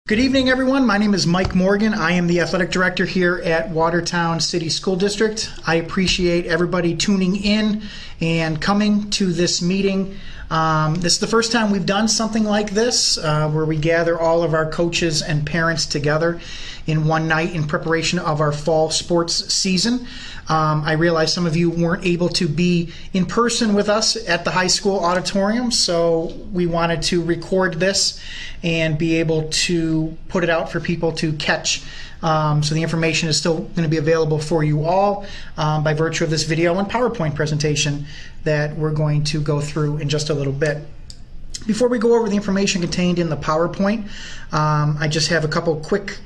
Good evening, everyone. My name is Mike Morgan. I am the athletic director here at Watertown City School District. I appreciate everybody tuning in and coming to this meeting. This is the first time we've done something like this, where we gather all of our coaches and parents together in one night in preparation of our fall sports season. I realize some of you weren't able to be in person with us at the high school auditorium, so we wanted to record this and be able to put it out for people to catch. So the information is still going to be available for you all by virtue of this video and PowerPoint presentation that we're going to go through in just a little bit. Before we go over the information contained in the PowerPoint, I just have a couple quick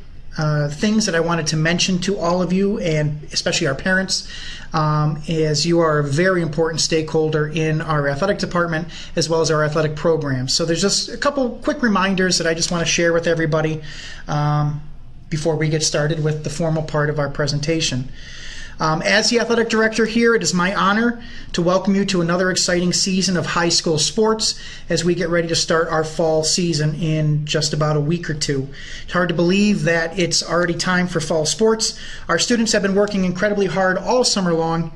things that I wanted to mention to all of you, and especially our parents, as you are a very important stakeholder in our athletic department as well as our athletic programs. So there's just a couple quick reminders that I just want to share with everybody before we get started with the formal part of our presentation. As the athletic director here, it is my honor to welcome you to another exciting season of high school sports as we get ready to start our fall season in just about a week or two. It's hard to believe that it's already time for fall sports. Our students have been working incredibly hard all summer long,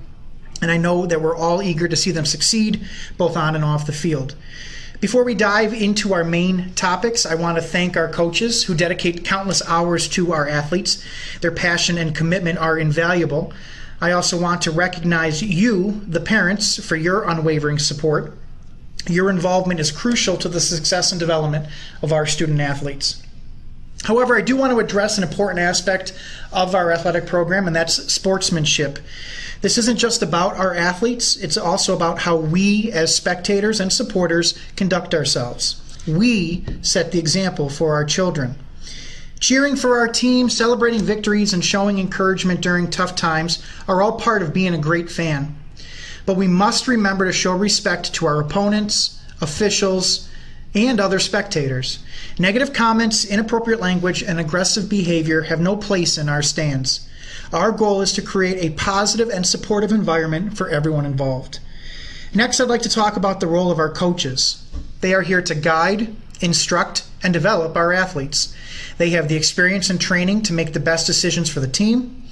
and I know that we're all eager to see them succeed both on and off the field. Before we dive into our main topics, I want to thank our coaches who dedicate countless hours to our athletes. Their passion and commitment are invaluable. I also want to recognize you, the parents, for your unwavering support. Your involvement is crucial to the success and development of our student athletes. However, I do want to address an important aspect of our athletic program, and that's sportsmanship. This isn't just about our athletes, it's also about how we as spectators and supporters conduct ourselves. We set the example for our children. Cheering for our team, celebrating victories, and showing encouragement during tough times are all part of being a great fan. But we must remember to show respect to our opponents, officials, and other spectators. Negative comments, inappropriate language, and aggressive behavior have no place in our stands. Our goal is to create a positive and supportive environment for everyone involved. Next, I'd like to talk about the role of our coaches. They are here to guide, instruct, and develop our athletes. They have the experience and training to make the best decisions for the team,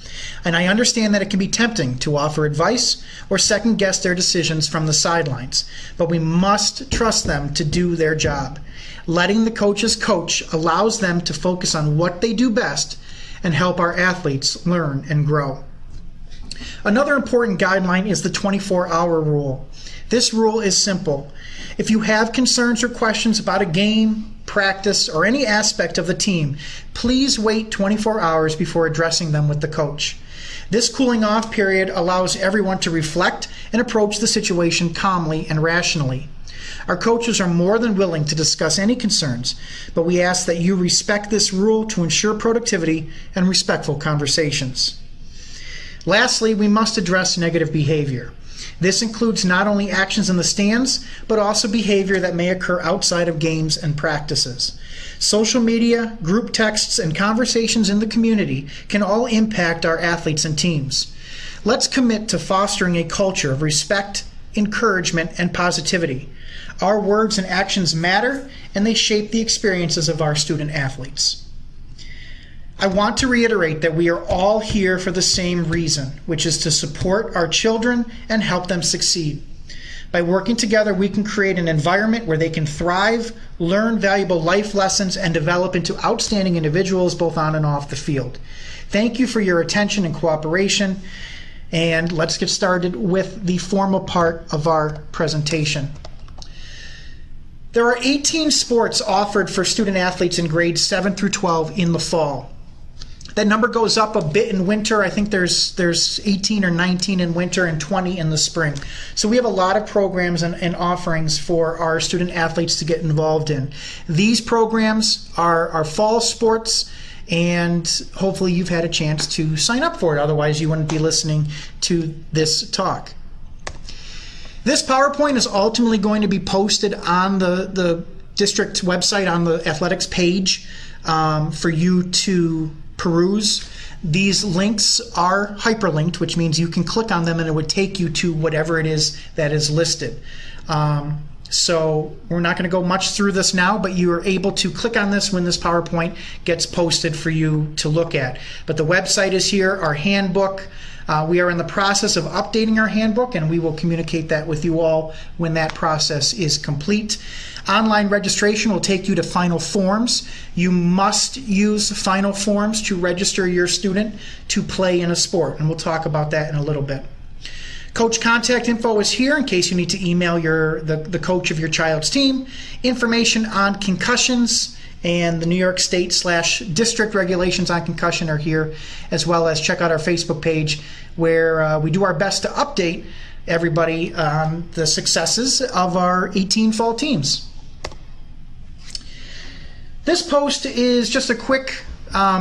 and I understand that it can be tempting to offer advice or second-guess their decisions from the sidelines, but we must trust them to do their job. Letting the coaches coach allows them to focus on what they do best and help our athletes learn and grow. Another important guideline is the 24-hour rule. This rule is simple. If you have concerns or questions about a game, practice, or any aspect of the team, please wait 24 hours before addressing them with the coach. This cooling off period allows everyone to reflect and approach the situation calmly and rationally. Our coaches are more than willing to discuss any concerns, but we ask that you respect this rule to ensure productivity and respectful conversations. Lastly, we must address negative behavior. This includes not only actions in the stands, but also behavior that may occur outside of games and practices. Social media, group texts, and conversations in the community can all impact our athletes and teams. Let's commit to fostering a culture of respect, encouragement, and positivity. Our words and actions matter, and they shape the experiences of our student athletes. I want to reiterate that we are all here for the same reason, which is to support our children and help them succeed. By working together, we can create an environment where they can thrive, learn valuable life lessons, and develop into outstanding individuals both on and off the field. Thank you for your attention and cooperation, and let's get started with the formal part of our presentation. There are 18 sports offered for student athletes in grades 7 through 12 in the fall. That number goes up a bit in winter. I think there's 18 or 19 in winter and 20 in the spring. So we have a lot of programs and offerings for our student athletes to get involved in. These programs are fall sports, and hopefully you've had a chance to sign up for it. Otherwise, you wouldn't be listening to this talk. This PowerPoint is ultimately going to be posted on the district website on the athletics page for you to peruse. These links are hyperlinked, which means you can click on them and it would take you to whatever it is that is listed. So we're not going to go much through this now, but you are able to click on this when this PowerPoint gets posted for you to look at. But the website is here, our handbook. We are in the process of updating our handbook, and we will communicate that with you all when that process is complete. Online registration will take you to Final Forms. You must use Final Forms to register your student to play in a sport, and we'll talk about that in a little bit. Coach contact info is here in case you need to email the coach of your child's team. Information on concussions and the New York State / district regulations on concussion are here, as well as check out our Facebook page where we do our best to update everybody on the successes of our 18 fall teams. This post is just a quick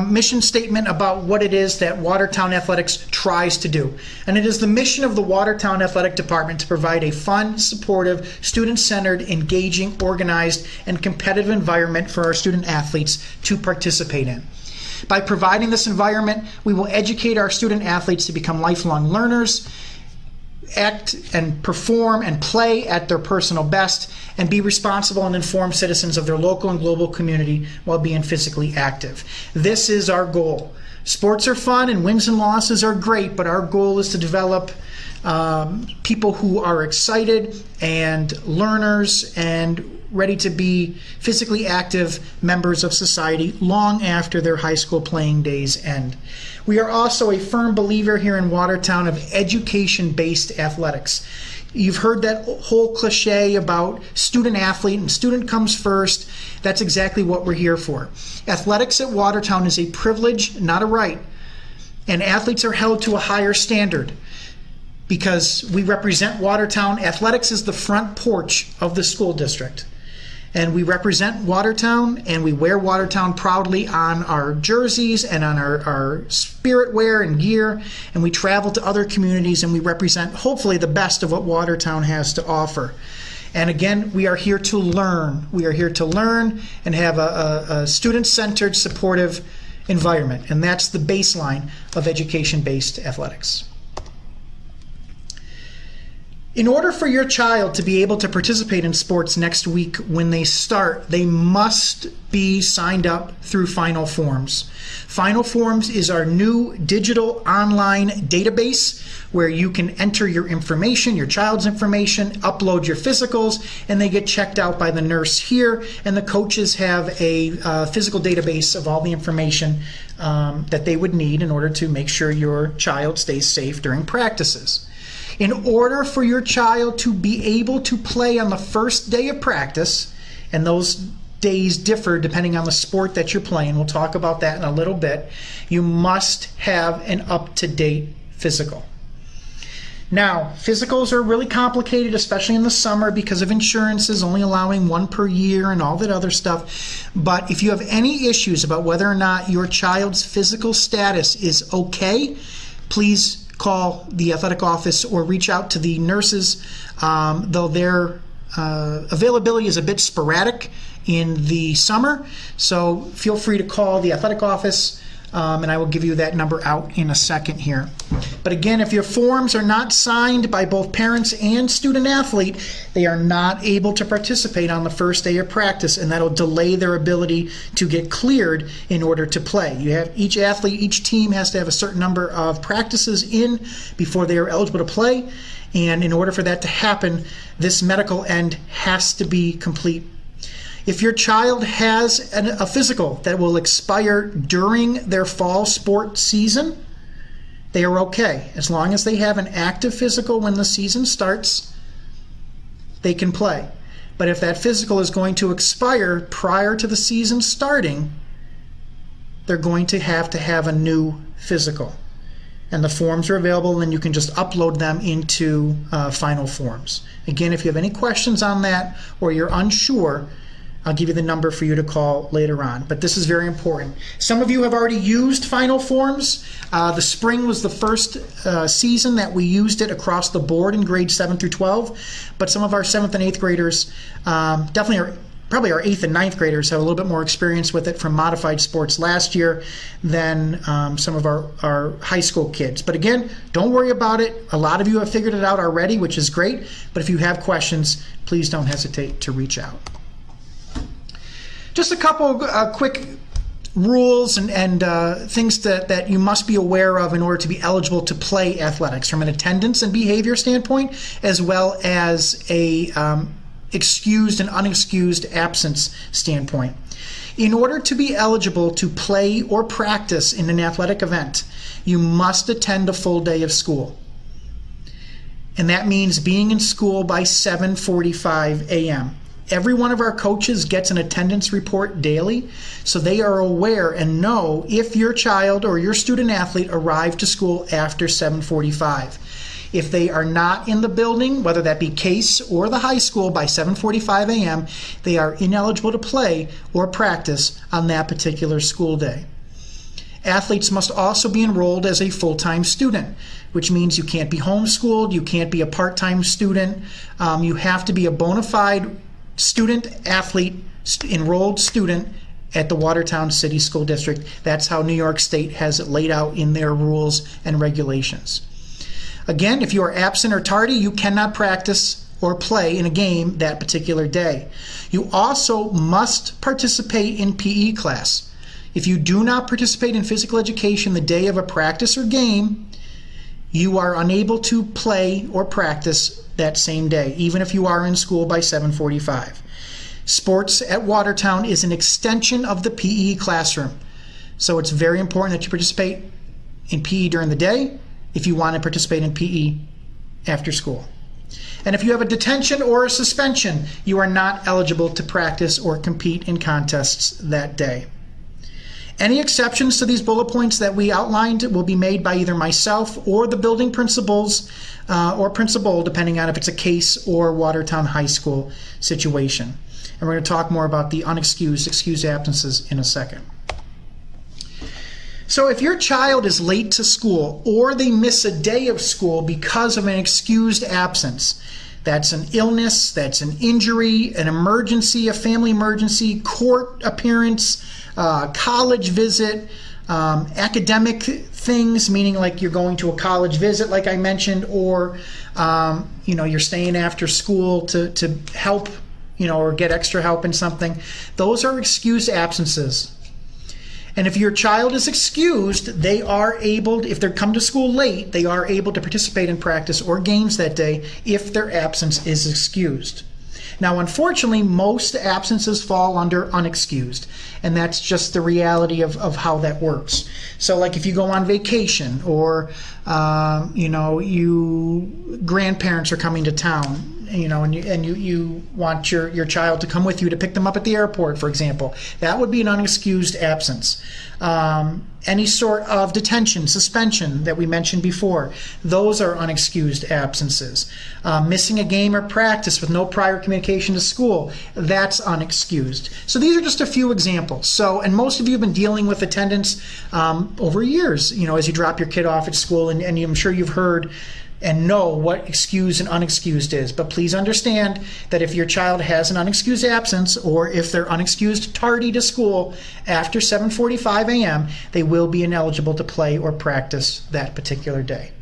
mission statement about what it is that Watertown Athletics tries to do. And it is the mission of the Watertown Athletic Department to provide a fun, supportive, student-centered, engaging, organized, and competitive environment for our student athletes to participate in. By providing this environment, we will educate our student athletes to become lifelong learners, act and perform and play at their personal best, and be responsible and informed citizens of their local and global community while being physically active. This is our goal. Sports are fun and wins and losses are great, but our goal is to develop people who are excited and learners and ready to be physically active members of society long after their high school playing days end. We are also a firm believer here in Watertown of education-based athletics. You've heard that whole cliche about student athlete and student comes first. That's exactly what we're here for. Athletics at Watertown is a privilege, not a right. And athletes are held to a higher standard because we represent Watertown. Athletics is the front porch of the school district. And we represent Watertown, and we wear Watertown proudly on our jerseys and on our spirit wear and gear, and we travel to other communities and we represent hopefully the best of what Watertown has to offer. And again, we are here to learn. We are here to learn and have a student-centered, supportive environment, and that's the baseline of education-based athletics. In order for your child to be able to participate in sports next week when they start, they must be signed up through Final Forms. Final Forms is our new digital online database where you can enter your information, your child's information, upload your physicals, and they get checked out by the nurse here, and the coaches have a physical database of all the information that they would need in order to make sure your child stays safe during practices. In order for your child to be able to play on the first day of practice, and those days differ depending on the sport that you're playing, we'll talk about that in a little bit, you must have an up-to-date physical. Now, physicals are really complicated, especially in the summer because of insurances only allowing one per year and all that other stuff. But if you have any issues about whether or not your child's physical status is okay, please call the athletic office or reach out to the nurses, though their availability is a bit sporadic in the summer. So feel free to call the athletic office, and I will give you that number out in a second here. But again, if your forms are not signed by both parents and student athlete, they are not able to participate on the first day of practice, and that'll delay their ability to get cleared in order to play. You have each athlete, each team has to have a certain number of practices in before they are eligible to play, and in order for that to happen, this medical end has to be complete. If your child has a physical that will expire during their fall sport season, they are okay. As long as they have an active physical when the season starts, they can play. But if that physical is going to expire prior to the season starting, they're going to have a new physical. And the forms are available, and you can just upload them into Final Forms. Again, if you have any questions on that or you're unsure, I'll give you the number for you to call later on. But this is very important. Some of you have already used Final Forms. The spring was the first season that we used it across the board in grades 7 through 12. But some of our 7th and 8th graders definitely probably our 8th and 9th graders have a little bit more experience with it from modified sports last year than some of our high school kids. But again, don't worry about it. A lot of you have figured it out already, which is great. But if you have questions, please don't hesitate to reach out. Just a couple quick rules and things that you must be aware of in order to be eligible to play athletics from an attendance and behavior standpoint, as well as a excused and unexcused absence standpoint. In order to be eligible to play or practice in an athletic event, you must attend a full day of school. And that means being in school by 7:45 a.m. Every one of our coaches gets an attendance report daily, so they are aware and know if your child or your student athlete arrived to school after 7:45. If they are not in the building, whether that be Case or the high school, by 7:45 a.m., they are ineligible to play or practice on that particular school day. Athletes must also be enrolled as a full-time student, which means you can't be homeschooled, you can't be a part-time student. You have to be a bona fide student, athlete, enrolled student at the Watertown City School District. That's how New York State has it laid out in their rules and regulations. Again, if you are absent or tardy, you cannot practice or play in a game that particular day. You also must participate in PE class. If you do not participate in physical education the day of a practice or game, you are unable to play or practice that same day, even if you are in school by 7:45. Sports at Watertown is an extension of the PE classroom. So it's very important that you participate in PE during the day if you want to participate in PE after school. And if you have a detention or a suspension, you are not eligible to practice or compete in contests that day. Any exceptions to these bullet points that we outlined will be made by either myself or the building principals or principal, depending on if it's a Case or Watertown High School situation. And we're going to talk more about the excused absences in a second. So if your child is late to school or they miss a day of school because of an excused absence, that's an illness, that's an injury, an emergency, a family emergency, court appearance, college visit, academic things, meaning like you're going to a college visit, like I mentioned, or you're staying after school to help, or get extra help in something. Those are excused absences. And if your child is excused, they are able, if they come to school late, they are able to participate in practice or games that day if their absence is excused. Now, unfortunately, most absences fall under unexcused, and that's just the reality of how that works. So, like if you go on vacation, or you grandparents are coming to town, and you want your child to come with you to pick them up at the airport, for example, that would be an unexcused absence. Any sort of detention, suspension that we mentioned before, those are unexcused absences. Missing a game or practice with no prior communication to school, that's unexcused. So these are just a few examples. So, and most of you have been dealing with attendance over years, as you drop your kid off at school, and I'm sure you've heard and know what excused and unexcused is. But please understand that if your child has an unexcused absence, or if they're unexcused tardy to school after 7:45 a.m., they will be ineligible to play or practice that particular day.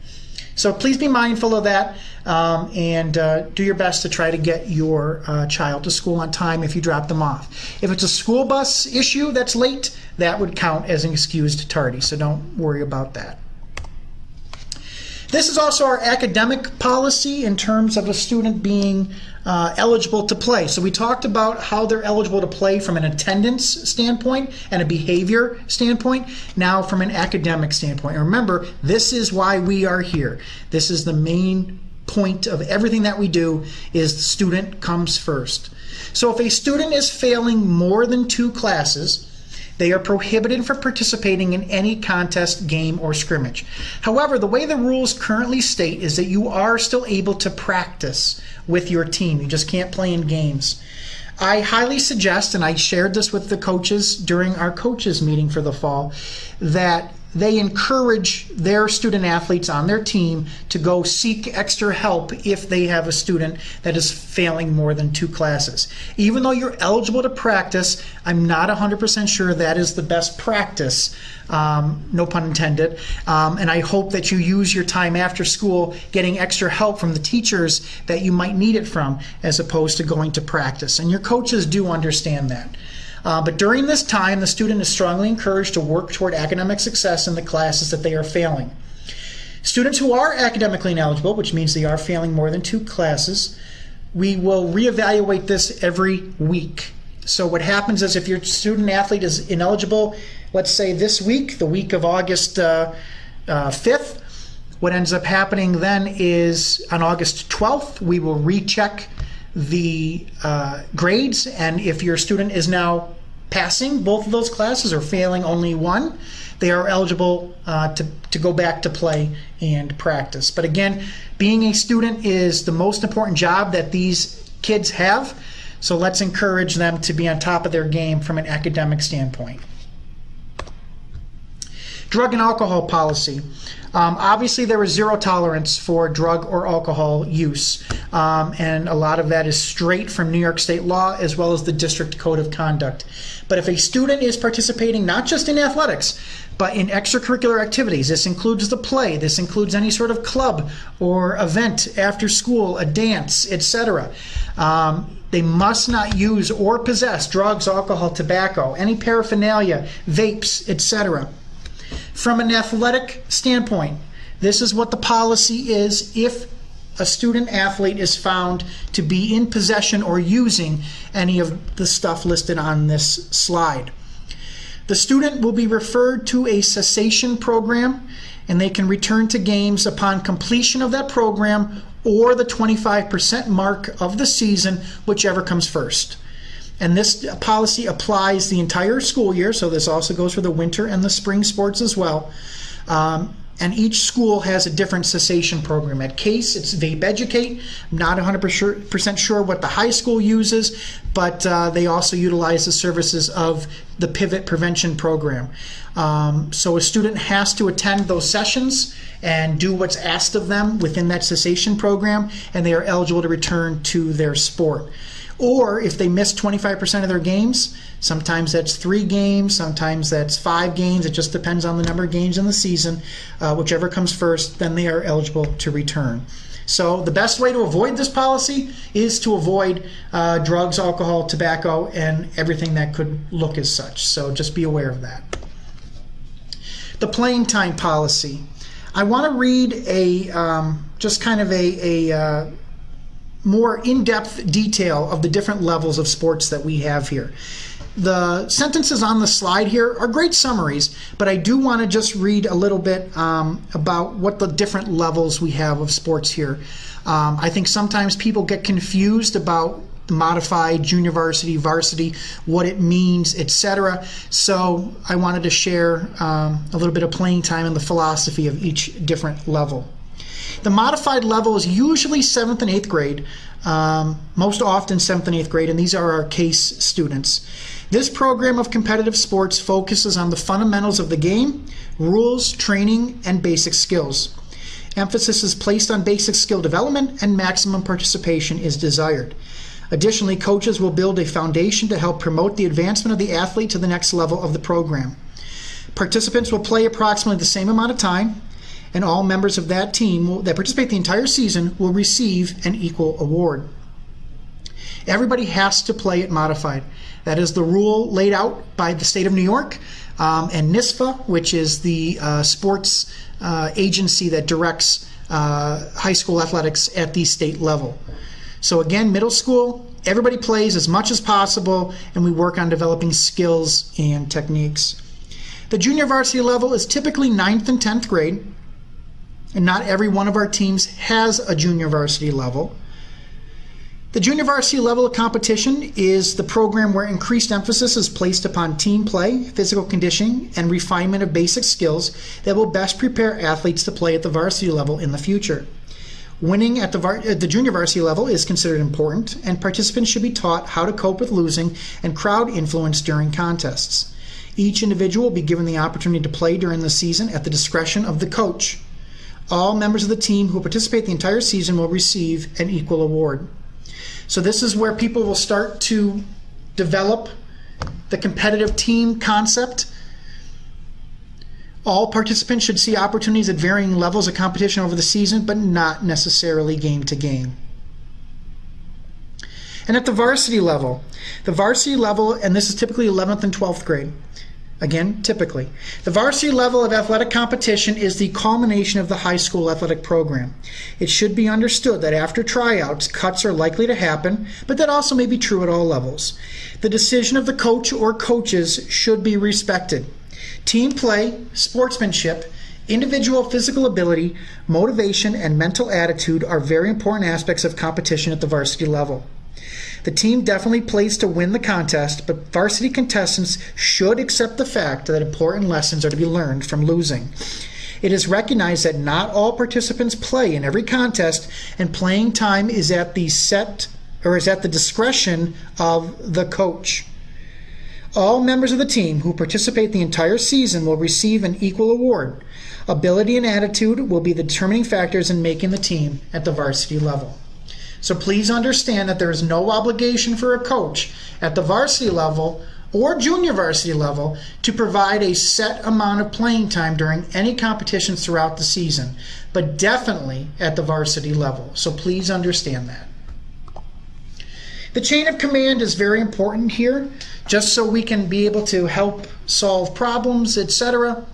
So please be mindful of that, and do your best to try to get your child to school on time if you drop them off. If it's a school bus issue that's late, that would count as an excused tardy, so don't worry about that. This is also our academic policy in terms of a student being eligible to play. So we talked about how they're eligible to play from an attendance standpoint and a behavior standpoint, now from an academic standpoint. And remember, this is why we are here. This is the main point of everything that we do, is the student comes first. So if a student is failing more than 2 classes, they are prohibited from participating in any contest, game, or scrimmage. However, the way the rules currently state is that you are still able to practice with your team. You just can't play in games. I highly suggest, and I shared this with the coaches during our coaches meeting for the fall, that they encourage their student athletes on their team to go seek extra help if they have a student that is failing more than 2 classes. Even though you're eligible to practice, I'm not 100% sure that is the best practice, no pun intended, and I hope that you use your time after school getting extra help from the teachers that you might need it from, as opposed to going to practice. And your coaches do understand that. But during this time, the student is strongly encouraged to work toward academic success in the classes that they are failing. Students who are academically ineligible, which means they are failing more than 2 classes, we will reevaluate this every week. So what happens is if your student athlete is ineligible, let's say this week, the week of August 5th, what ends up happening then is on August 12th, we will recheck the grades, and if your student is now passing both of those classes or failing only one, they are eligible to go back to play and practice. But again, being a student is the most important job that these kids have, so let's encourage them to be on top of their game from an academic standpoint. Drug and alcohol policy. Obviously, there is zero tolerance for drug or alcohol use, and a lot of that is straight from New York State law as well as the district code of conduct. But if a student is participating not just in athletics, but in extracurricular activities, this includes the play, this includes any sort of club or event after school, a dance, etc., they must not use or possess drugs, alcohol, tobacco, any paraphernalia, vapes, etc. From an athletic standpoint, this is what the policy is if a student athlete is found to be in possession or using any of the stuff listed on this slide. The student will be referred to a cessation program, and they can return to games upon completion of that program or the 25% mark of the season, whichever comes first. And this policy applies the entire school year, so this also goes for the winter and the spring sports as well. And each school has a different cessation program. At Case, it's Vape Educate. I'm not 100% sure what the high school uses, but they also utilize the services of the Pivot Prevention Program. So a student has to attend those sessions and do what's asked of them within that cessation program, and they are eligible to return to their sport. Or if they miss 25% of their games, sometimes that's 3 games, sometimes that's 5 games. It just depends on the number of games in the season. Whichever comes first, then they are eligible to return. So the best way to avoid this policy is to avoid drugs, alcohol, tobacco, and everything that could look as such. So just be aware of that. The playing time policy. I want to read just kind of a more in-depth detail of the different levels of sports that we have here. The sentences on the slide here are great summaries, but I do want to just read a little bit about what the different levels we have of sports here. I think sometimes people get confused about the modified, junior varsity, varsity, what it means, etc. So I wanted to share a little bit of playing time and the philosophy of each different level. The modified level is usually 7th and 8th grade, most often 7th and 8th grade, and these are our Case students. This program of competitive sports focuses on the fundamentals of the game, rules, training, and basic skills. Emphasis is placed on basic skill development, and maximum participation is desired. Additionally, coaches will build a foundation to help promote the advancement of the athlete to the next level of the program. Participants will play approximately the same amount of time, and all members of that team that participate the entire season will receive an equal award. Everybody has to play at modified. That is the rule laid out by the state of New York and NISFA, which is the sports agency that directs high school athletics at the state level. So again, middle school, everybody plays as much as possible, and we work on developing skills and techniques. The junior varsity level is typically 9th and 10th grade, and not every one of our teams has a junior varsity level. The junior varsity level of competition is the program where increased emphasis is placed upon team play, physical conditioning, and refinement of basic skills that will best prepare athletes to play at the varsity level in the future. Winning at the junior varsity level is considered important, and participants should be taught how to cope with losing and crowd influence during contests. Each individual will be given the opportunity to play during the season at the discretion of the coach. All members of the team who participate the entire season will receive an equal award. So this is where people will start to develop the competitive team concept. All participants should see opportunities at varying levels of competition over the season, but not necessarily game to game. And at the varsity level, and this is typically 11th and 12th grade, again, typically, the varsity level of athletic competition is the culmination of the high school athletic program. It should be understood that after tryouts, cuts are likely to happen, but that also may be true at all levels. The decision of the coach or coaches should be respected. Team play, sportsmanship, individual physical ability, motivation, and mental attitude are very important aspects of competition at the varsity level. The team definitely plays to win the contest, but varsity contestants should accept the fact that important lessons are to be learned from losing. It is recognized that not all participants play in every contest, and playing time is at the discretion of the coach. All members of the team who participate the entire season will receive an equal award. Ability and attitude will be the determining factors in making the team at the varsity level. So please understand that there is no obligation for a coach at the varsity level or junior varsity level to provide a set amount of playing time during any competitions throughout the season, but definitely at the varsity level. So please understand that. The chain of command is very important here, just so we can be able to help solve problems, etc.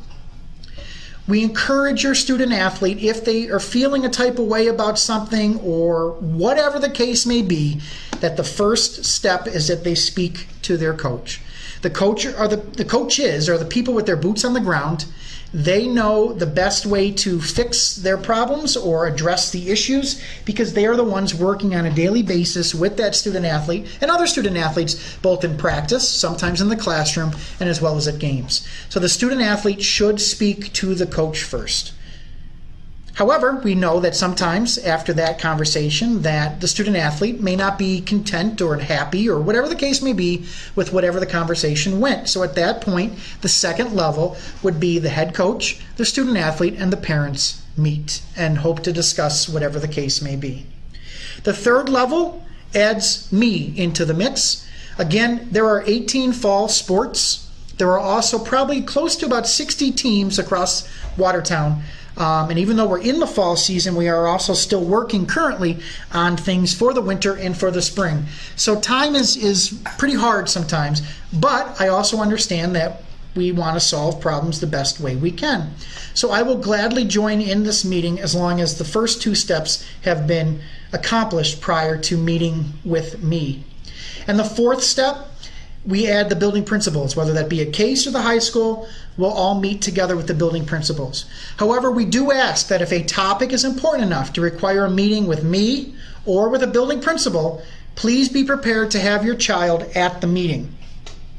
We encourage your student athlete, if they are feeling a type of way about something or whatever the case may be, that the first step is that they speak to their coach. The coaches are the people with their boots on the ground. They know the best way to fix their problems or address the issues because they are the ones working on a daily basis with that student athlete and other student athletes, both in practice, sometimes in the classroom, and as well as at games. So the student athlete should speak to the coach first. However, we know that sometimes after that conversation that the student athlete may not be content or happy or whatever the case may be with whatever the conversation went. So at that point, the second level would be the head coach, the student athlete, and the parents meet and hope to discuss whatever the case may be. The third level adds me into the mix. Again, there are 18 fall sports. There are also probably close to about 60 teams across Watertown. And even though we're in the fall season, we are also still working currently on things for the winter and for the spring. So time is pretty hard sometimes, but I also understand that we want to solve problems the best way we can. So I will gladly join in this meeting as long as the first two steps have been accomplished prior to meeting with me. And the fourth step, we add the building principals, whether that be at Case or the high school, we'll all meet together with the building principals. However, we do ask that if a topic is important enough to require a meeting with me or with a building principal, please be prepared to have your child at the meeting.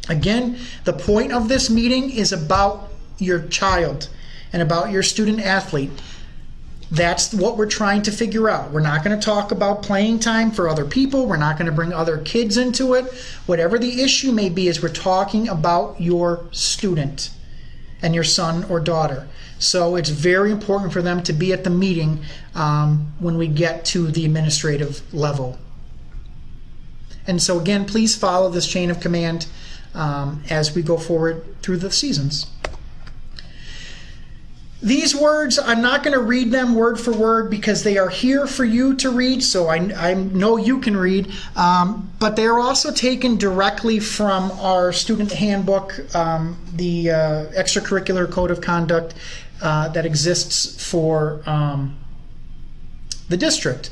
Again, the point of this meeting is about your child and about your student athlete. That's what we're trying to figure out. We're not going to talk about playing time for other people. We're not going to bring other kids into it. Whatever the issue may be, is we're talking about your student and your son or daughter. So it's very important for them to be at the meeting when we get to the administrative level. And so again, please follow this chain of command as we go forward through the seasons. These words, I'm not going to read them word for word because they are here for you to read, so I know you can read, but they are also taken directly from our student handbook, the extracurricular code of conduct that exists for the district.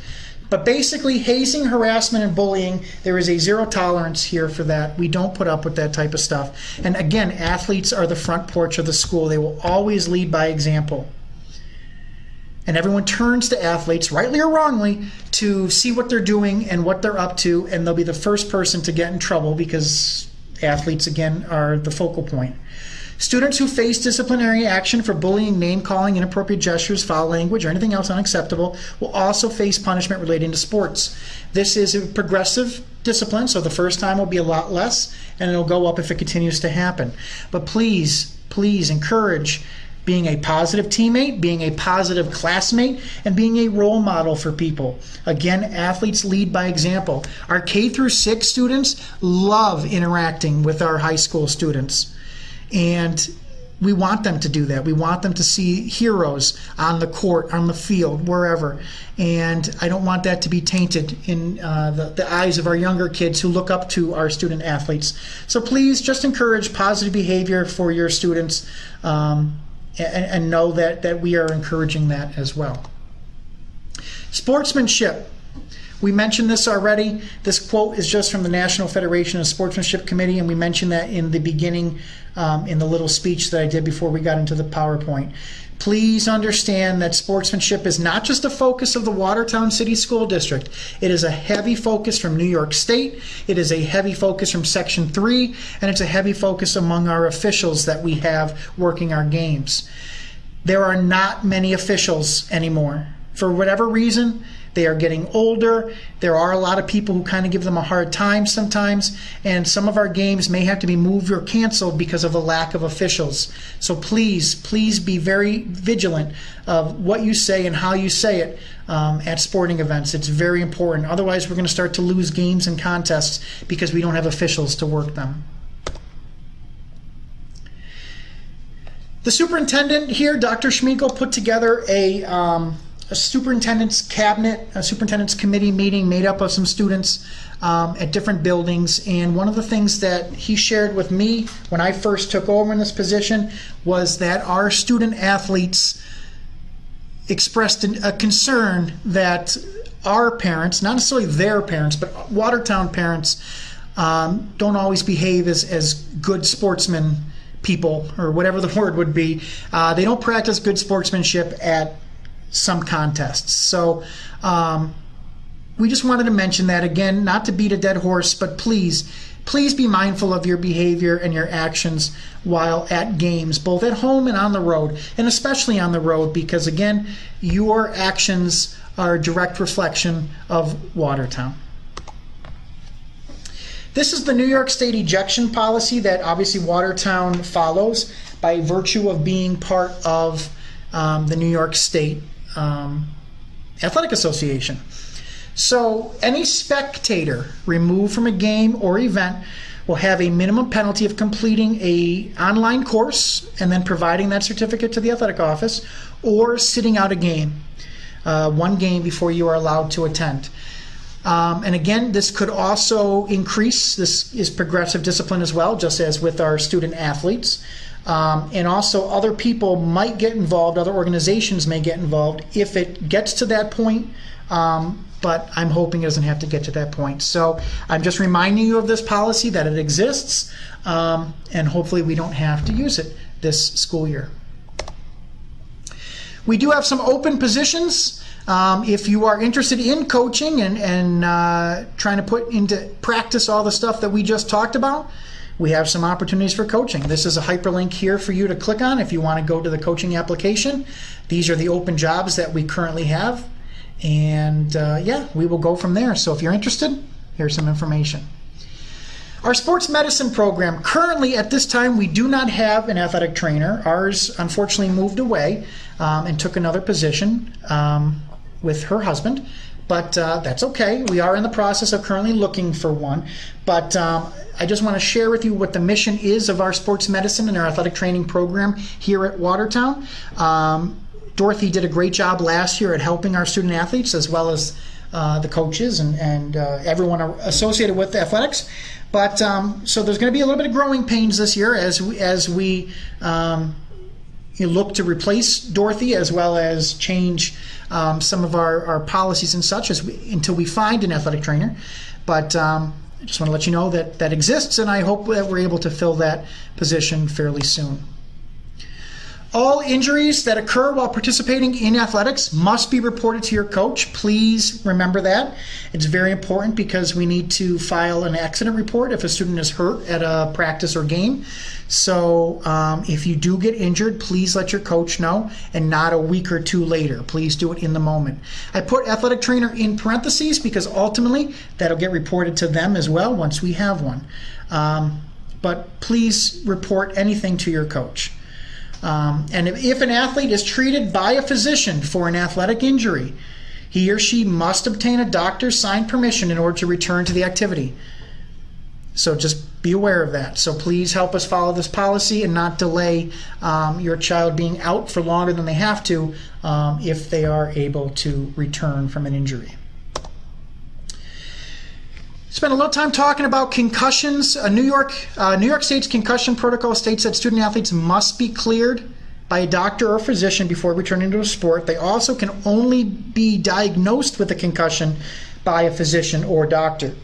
But basically, hazing, harassment, and bullying, there is a zero tolerance here for that. We don't put up with that type of stuff. And again, athletes are the front porch of the school. They will always lead by example. And everyone turns to athletes, rightly or wrongly, to see what they're doing and what they're up to, and they'll be the first person to get in trouble because athletes, again, are the focal point. Students who face disciplinary action for bullying, name-calling, inappropriate gestures, foul language, or anything else unacceptable will also face punishment relating to sports. This is a progressive discipline, so the first time will be a lot less, and it'll go up if it continues to happen. But please, please encourage being a positive teammate, being a positive classmate, and being a role model for people. Again, athletes lead by example. Our K through 6 students love interacting with our high school students. And we want them to do that. We want them to see heroes on the court, on the field, wherever. And I don't want that to be tainted in the eyes of our younger kids who look up to our student athletes. So please just encourage positive behavior for your students, and know that we are encouraging that as well. Sportsmanship. We mentioned this already. This quote is just from the National Federation of Sportsmanship Committee, and we mentioned that in the beginning in the little speech that I did before we got into the PowerPoint. Please understand that sportsmanship is not just a focus of the Watertown City School District. It is a heavy focus from New York State. It is a heavy focus from Section 3, and it's a heavy focus among our officials that we have working our games. There are not many officials anymore. For whatever reason, they are getting older. There are a lot of people who kind of give them a hard time sometimes, and some of our games may have to be moved or canceled because of the lack of officials. So please, please be very vigilant of what you say and how you say it at sporting events. It's very important. Otherwise, we're going to start to lose games and contests because we don't have officials to work them. The superintendent here, Dr. Schmeigel, put together a superintendent's cabinet, a superintendent's committee meeting made up of some students at different buildings. And one of the things that he shared with me when I first took over in this position was that our student athletes expressed a concern that our parents, not necessarily their parents, but Watertown parents, don't always behave as good sportsmen people, or whatever the word would be. They don't practice good sportsmanship at some contests. So we just wanted to mention that again, not to beat a dead horse, but please be mindful of your behavior and your actions while at games, both at home and on the road, and especially on the road, because again, your actions are a direct reflection of Watertown. This is the New York State ejection policy that obviously Watertown follows by virtue of being part of the New York State Athletic Association. So any spectator removed from a game or event will have a minimum penalty of completing an online course and then providing that certificate to the athletic office, or sitting out a game, one game before you are allowed to attend. And again, this could also increase. This is progressive discipline as well, just as with our student athletes. And also other people might get involved, other organizations may get involved if it gets to that point, but I'm hoping it doesn't have to get to that point. So I'm just reminding you of this policy, that it exists, and hopefully we don't have to use it this school year. We do have some open positions. If you are interested in coaching and trying to put into practice all the stuff that we just talked about, we have some opportunities for coaching. This is a hyperlink here for you to click on if you want to go to the coaching application. These are the open jobs that we currently have. And yeah, we will go from there. So if you're interested, here's some information. Our sports medicine program, currently at this time, we do not have an athletic trainer. Ours unfortunately moved away and took another position with her husband. But that's okay. We are in the process of currently looking for one. But I just want to share with you what the mission is of our sports medicine and our athletic training program here at Watertown. Dorothy did a great job last year at helping our student athletes, as well as the coaches and everyone associated with athletics. But so there's going to be a little bit of growing pains this year as we look to replace Dorothy, as well as change some of our policies and such until we find an athletic trainer. But I just want to let you know that that exists, and I hope that we're able to fill that position fairly soon. All injuries that occur while participating in athletics must be reported to your coach. Please remember that. It's very important because we need to file an accident report if a student is hurt at a practice or game. So if you do get injured, please let your coach know, and not a week or two later. Please do it in the moment. I put athletic trainer in parentheses because ultimately that'll get reported to them as well once we have one. But please report anything to your coach. And if an athlete is treated by a physician for an athletic injury, he or she must obtain a doctor's signed permission in order to return to the activity. So just be aware of that. So please help us follow this policy and not delay your child being out for longer than they have to if they are able to return from an injury. Spent a little time talking about concussions. New York State's concussion protocol states that student athletes must be cleared by a doctor or physician before returning to a sport. They also can only be diagnosed with a concussion by a physician or doctor.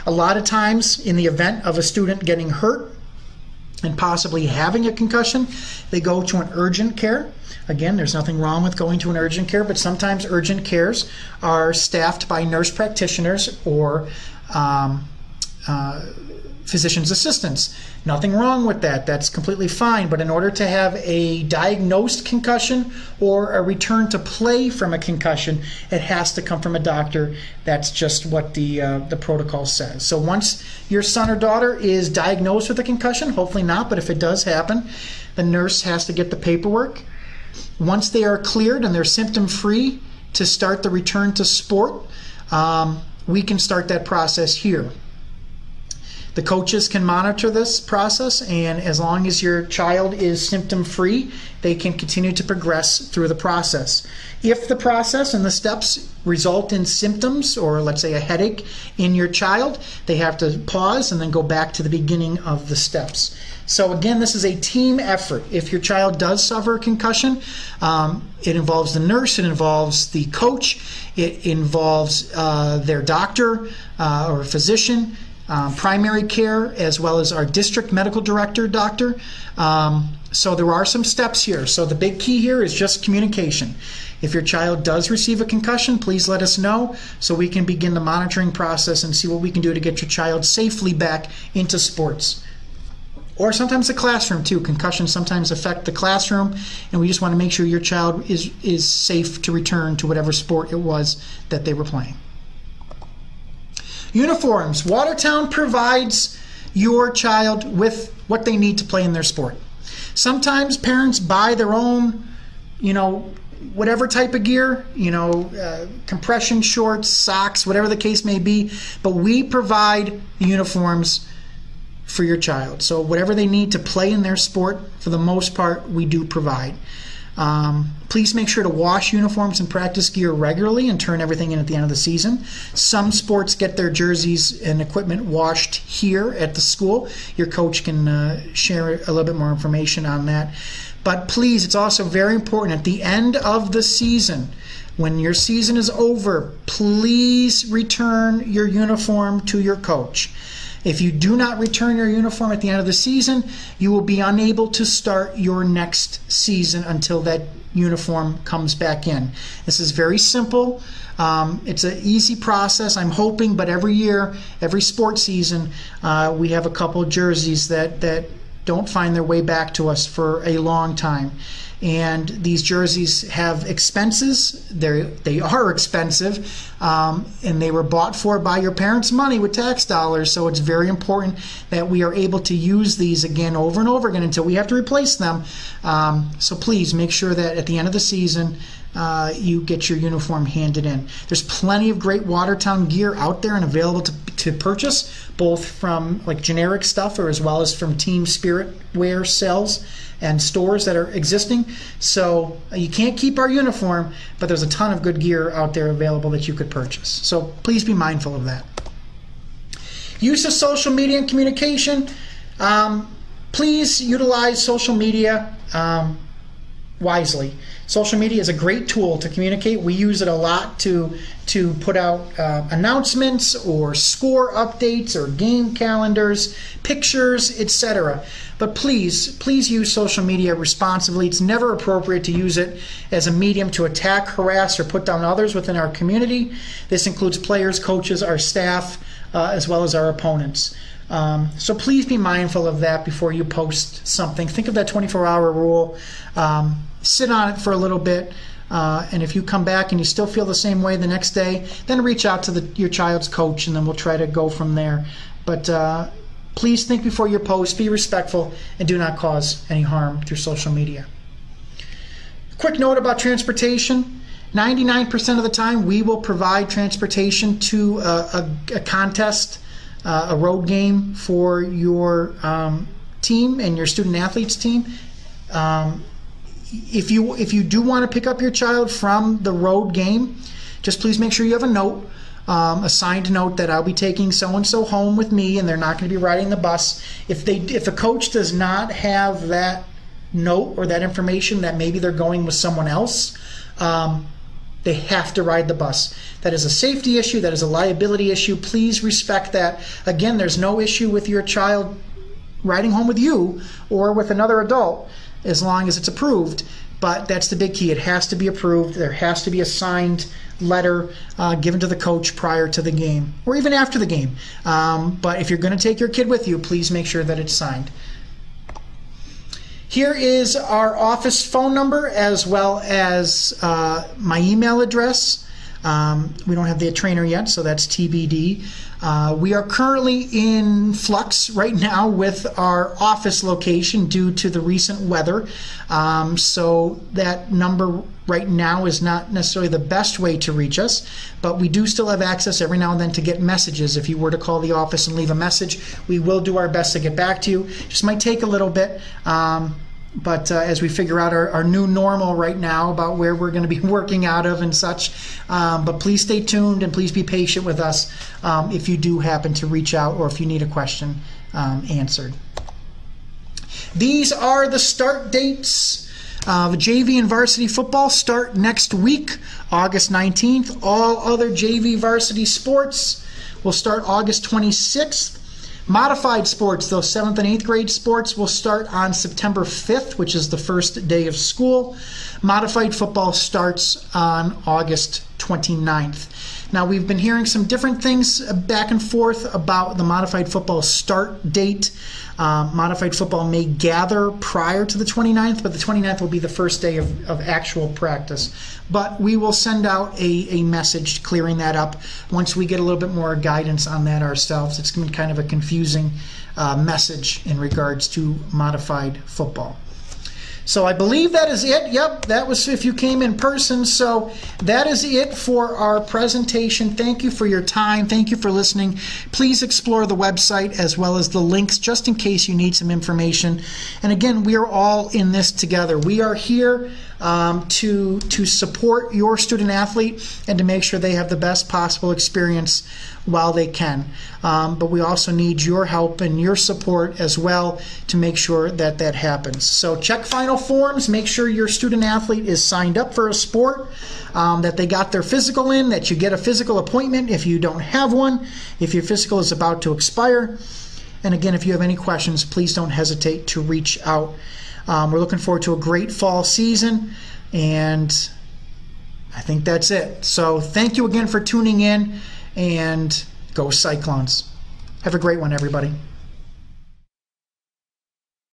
A lot of times, in the event of a student getting hurt and possibly having a concussion, they go to an urgent care. Again, there's nothing wrong with going to an urgent care, but sometimes urgent cares are staffed by nurse practitioners or physician's assistants. Nothing wrong with that. That's completely fine. But in order to have a diagnosed concussion or a return to play from a concussion, it has to come from a doctor. That's just what the protocol says. So once your son or daughter is diagnosed with a concussion, hopefully not, but if it does happen, the nurse has to get the paperwork. Once they are cleared and they're symptom-free to start the return to sport, we can start that process here. The coaches can monitor this process, and as long as your child is symptom-free, they can continue to progress through the process. If the process and the steps result in symptoms, or let's say a headache in your child, they have to pause and then go back to the beginning of the steps. So again, this is a team effort. If your child does suffer a concussion, it involves the nurse, it involves the coach, it involves their doctor or physician, primary care, as well as our district medical director, doctor. So there are some steps here. So the big key here is just communication. If your child does receive a concussion, please let us know so we can begin the monitoring process and see what we can do to get your child safely back into sports. Or sometimes the classroom too. Concussions sometimes affect the classroom, and we just want to make sure your child is safe to return to whatever sport it was that they were playing. Uniforms. Watertown provides your child with what they need to play in their sport. Sometimes parents buy their own, whatever type of gear, compression shorts, socks, whatever the case may be, but we provide uniforms for your child. So whatever they need to play in their sport, for the most part, we do provide. Please make sure to wash uniforms and practice gear regularly and turn everything in at the end of the season. Some sports get their jerseys and equipment washed here at the school. Your coach can share a little bit more information on that. But please, it's also very important at the end of the season, when your season is over, please return your uniform to your coach. If you do not return your uniform at the end of the season, you will be unable to start your next season until that uniform comes back in. This is very simple. It's an easy process, I'm hoping, but every year, every sports season, we have a couple of jerseys that don't find their way back to us for a long time. And these jerseys have expenses. They are expensive, and they were bought for by your parents' money with tax dollars. So it's very important that we are able to use these again over and over again until we have to replace them. So please make sure that at the end of the season, you get your uniform handed in. There's plenty of great Watertown gear out there and available to purchase, both from like generic stuff or as well as from Team Spirit wear sales and stores that are existing. So you can't keep our uniform, but there's a ton of good gear out there available that you could purchase. So please be mindful of that. Use of social media and communication. Please utilize social media. wisely. Social media is a great tool to communicate. We use it a lot to put out announcements or score updates or game calendars, pictures, etc. But please use social media responsibly. It's never appropriate to use it as a medium to attack, harass, or put down others within our community. This includes players, coaches, our staff, as well as our opponents. So please be mindful of that before you post something. Think of that 24-hour rule. Sit on it for a little bit, and if you come back and you still feel the same way the next day, then reach out to your child's coach, and then we'll try to go from there. But please think before you post, be respectful, and do not cause any harm through social media. Quick note about transportation. 99% of the time, we will provide transportation to a contest, a road game for your team and your student athletes team. If you do want to pick up your child from the road game, just please make sure you have a note, a signed note that I'll be taking so-and-so home with me, and they're not going to be riding the bus. If a coach does not have that note or that information that maybe they're going with someone else, they have to ride the bus. That is a safety issue. That is a liability issue. Please respect that. Again, there's no issue with your child riding home with you or with another adult as long as it's approved. But that's the big key. It has to be approved. There has to be a signed letter given to the coach prior to the game or even after the game. But if you're going to take your kid with you, please make sure that it's signed. Here is our office phone number as well as my email address. We don't have the trainer yet, so that's TBD. We are currently in flux right now with our office location due to the recent weather. So that number right now is not necessarily the best way to reach us, but we do still have access every now and then to get messages. If you were to call the office and leave a message, we will do our best to get back to you. Just might take a little bit. But as we figure out our new normal right now about where we're going to be working out of and such. But please stay tuned and please be patient with us if you do happen to reach out or if you need a question answered. These are the start dates. The JV and varsity football start next week, August 19th. All other JV varsity sports will start August 26th. Modified sports, those 7th and 8th grade sports, will start on September 5th, which is the first day of school. Modified football starts on August 29th. Now, we've been hearing some different things back and forth about the modified football start date. Modified football may gather prior to the 29th, but the 29th will be the first day of actual practice. But we will send out a message clearing that up once we get a little bit more guidance on that ourselves. It's going to be kind of a confusing message in regards to modified football. So I believe that is it. Yep, that was if you came in person. So that is it for our presentation. Thank you for your time. Thank you for listening. Please explore the website as well as the links just in case you need some information. And again, we are all in this together. We are here to support your student athlete and to make sure they have the best possible experience while they can. But we also need your help and your support as well to make sure that that happens. So check final forms, make sure your student athlete is signed up for a sport, that they got their physical in, that you get a physical appointment if you don't have one, if your physical is about to expire. And again, if you have any questions, please don't hesitate to reach out. We're looking forward to a great fall season, and I think that's it. So thank you again for tuning in, and go Cyclones. Have a great one, everybody.